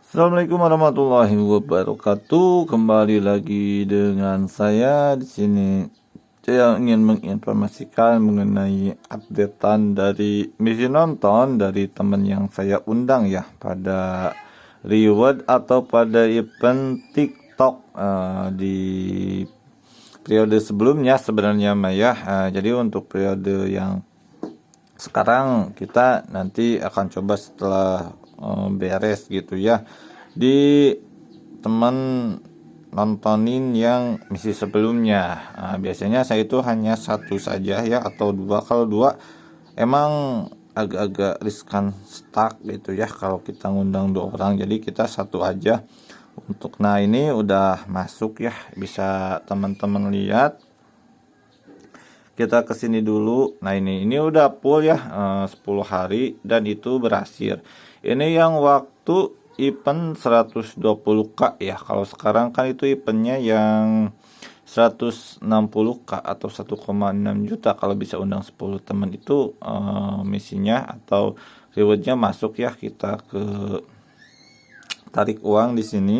Assalamualaikum warahmatullahi wabarakatuh. Kembali lagi dengan saya di sini. Saya ingin menginformasikan mengenai updatean dari misi nonton dari teman yang saya undang ya pada reward atau pada event TikTok di periode sebelumnya sebenarnya Maya. Jadi untuk periode yang sekarang kita nanti akan coba setelah beres gitu ya, di teman nontonin yang misi sebelumnya. Biasanya saya itu hanya satu saja ya, atau dua. Kalau dua emang agak-agak riskan stuck gitu ya kalau kita ngundang dua orang, jadi kita satu aja untuk. Nah ini udah masuk ya, bisa teman-teman lihat. Kita kesini dulu. Nah ini udah full ya, 10 hari dan itu berhasil. Ini yang waktu event 120k ya. Kalau sekarang kan itu eventnya yang 160k atau 1,6 juta kalau bisa undang 10 teman itu misinya atau rewardnya masuk ya. Kita ke tarik uang di sini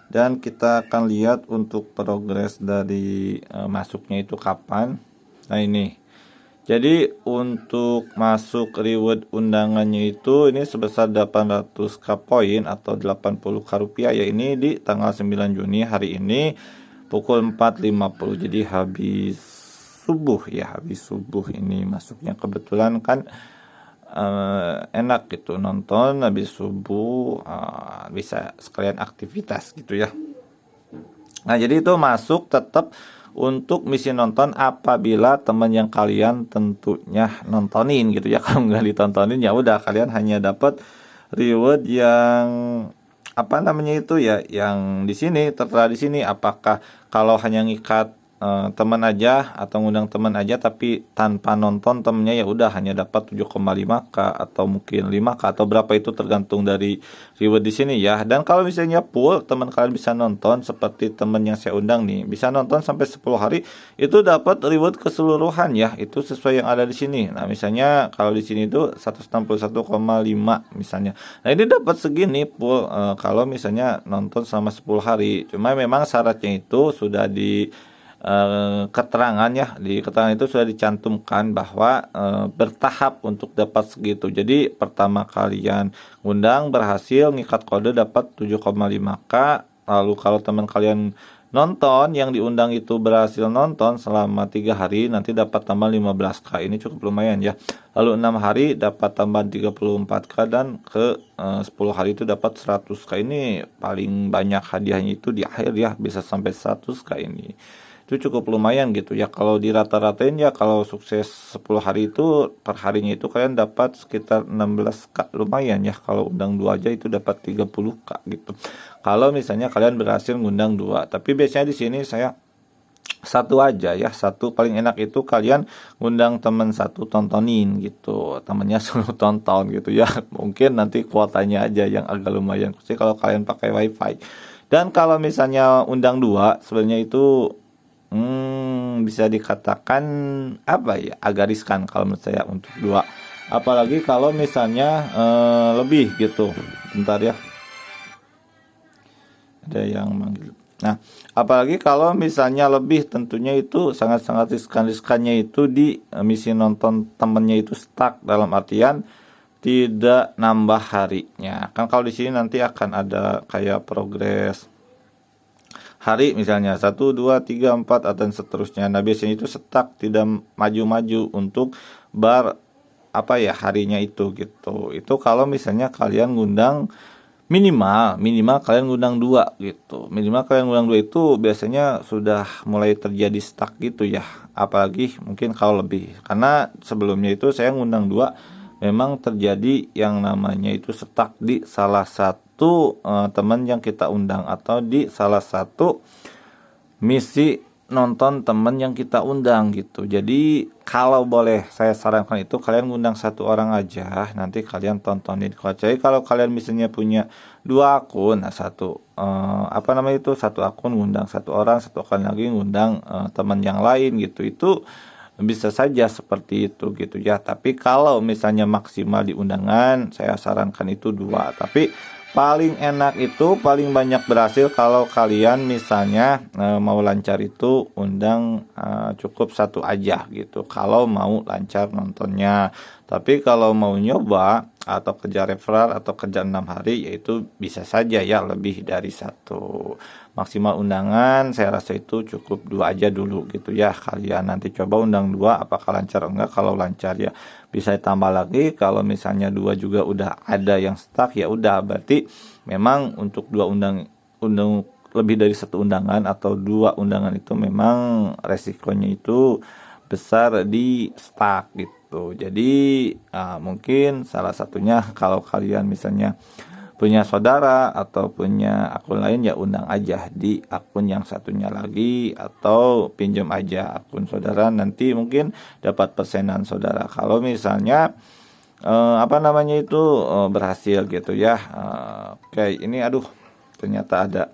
dan kita akan lihat untuk progres dari masuknya itu kapan. Nah ini, jadi untuk masuk reward undangannya itu ini sebesar 800k poin atau 80k rupiah ya. Ini di tanggal 9 Juni hari ini pukul 4.50. Jadi habis subuh ya, habis subuh ini masuknya. Kebetulan kan enak gitu nonton habis subuh, bisa sekalian aktivitas gitu ya. Nah jadi itu masuk tetap untuk misi nonton apabila teman yang kalian tentunya nontonin gitu ya. Kalau nggak ditontonin ya udah, kalian hanya dapat reward yang apa namanya itu ya, yang di sini tertera di sini. Apakah kalau hanya ngikat teman aja atau ngundang teman aja tapi tanpa nonton temennya, ya udah hanya dapat 7,5k atau mungkin 5k atau berapa, itu tergantung dari reward di sini ya. Dan kalau misalnya full teman kalian bisa nonton seperti teman yang saya undang nih, bisa nonton sampai 10 hari itu dapat reward keseluruhan ya, itu sesuai yang ada di sini. Nah misalnya kalau di sini itu 161,5 misalnya. Nah ini dapat segini full kalau misalnya nonton selama 10 hari. Cuma memang syaratnya itu sudah di keterangan ya, di keterangan itu sudah dicantumkan bahwa bertahap untuk dapat segitu. Jadi pertama kalian ngundang berhasil ngikat kode dapat 7,5k. Lalu kalau teman kalian nonton yang diundang itu berhasil nonton selama 3 hari nanti dapat tambah 15k. Ini cukup lumayan ya. Lalu 6 hari dapat tambah 34k dan ke 10 hari itu dapat 100k. Ini paling banyak hadiahnya itu di akhir ya, bisa sampai 100k. Ini itu cukup lumayan gitu ya. Kalau di rata-ratain ya, kalau sukses 10 hari itu per harinya itu kalian dapat sekitar 16k, lumayan ya. Kalau undang 2 aja itu dapat 30k gitu. Kalau misalnya kalian berhasil ngundang 2. Tapi biasanya di sini saya satu aja ya, satu paling enak itu kalian ngundang teman satu tontonin gitu, temennya suruh tonton gitu ya. Mungkin nanti kuotanya aja yang agak lumayan sih kalau kalian pakai wifi. Dan kalau misalnya undang 2 sebenarnya itu bisa dikatakan apa ya, agak riskan kalau menurut saya untuk 2, apalagi kalau misalnya lebih gitu. Bentar ya, ada yang manggil. Nah apalagi kalau misalnya lebih, tentunya itu sangat-sangat riskannya itu di misi nonton temennya itu stuck, dalam artian tidak nambah harinya kan. Kalau di sini nanti akan ada kayak progres hari, misalnya 1, 2, 3, 4 dan seterusnya. Nah biasanya itu stuck, tidak maju-maju untuk apa ya harinya itu gitu. Itu kalau misalnya kalian ngundang minimal kalian ngundang 2 gitu. Minimal kalian ngundang 2 itu biasanya sudah mulai terjadi stuck gitu ya. Apalagi mungkin kalau lebih, karena sebelumnya itu saya ngundang 2 memang terjadi yang namanya itu stuck di salah satu teman yang kita undang atau di salah satu misi nonton teman yang kita undang gitu. Jadi kalau boleh saya sarankan itu kalian ngundang 1 orang aja, nanti kalian tontonin. Kecuali kalau kalian misalnya punya 2 akun, nah satu apa namanya itu, 1 akun ngundang 1 orang, 1 akun lagi ngundang teman yang lain gitu. Itu bisa saja seperti itu gitu ya. Tapi kalau misalnya maksimal di undangan, saya sarankan itu 2. Tapi paling enak itu paling banyak berhasil kalau kalian misalnya mau lancar itu undang cukup 1 aja gitu. Kalau mau lancar nontonnya. Tapi kalau mau nyoba atau kerja referral atau kerja 6 hari, yaitu bisa saja ya lebih dari 1. Maksimal undangan saya rasa itu cukup 2 aja dulu gitu ya. Kalian nanti coba undang 2, apakah lancar enggak. Kalau lancar ya bisa ditambah lagi. Kalau misalnya 2 juga udah ada yang stuck, ya udah berarti memang untuk 2 undang lebih dari 1 undangan atau 2 undangan itu memang resikonya itu besar di stuck gitu. Jadi mungkin salah satunya kalau kalian misalnya punya saudara atau punya akun lain, ya undang aja di akun yang satunya lagi, atau pinjam aja akun saudara, nanti mungkin dapat persenan saudara kalau misalnya berhasil gitu ya. Oke, ini aduh ternyata ada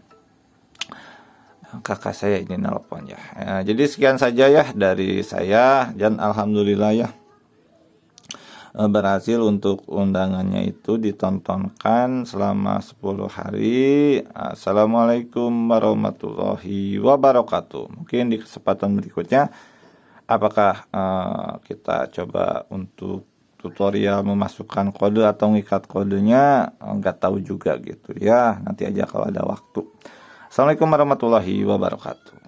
kakak saya ini nelpon ya. Jadi sekian saja ya dari saya, dan alhamdulillah ya berhasil untuk undangannya itu ditontonkan selama 10 hari. Assalamualaikum warahmatullahi wabarakatuh. Mungkin di kesempatan berikutnya apakah kita coba untuk tutorial memasukkan kode atau ngikat kodenya, nggak tahu juga gitu ya. Nanti aja kalau ada waktu. Assalamualaikum warahmatullahi wabarakatuh.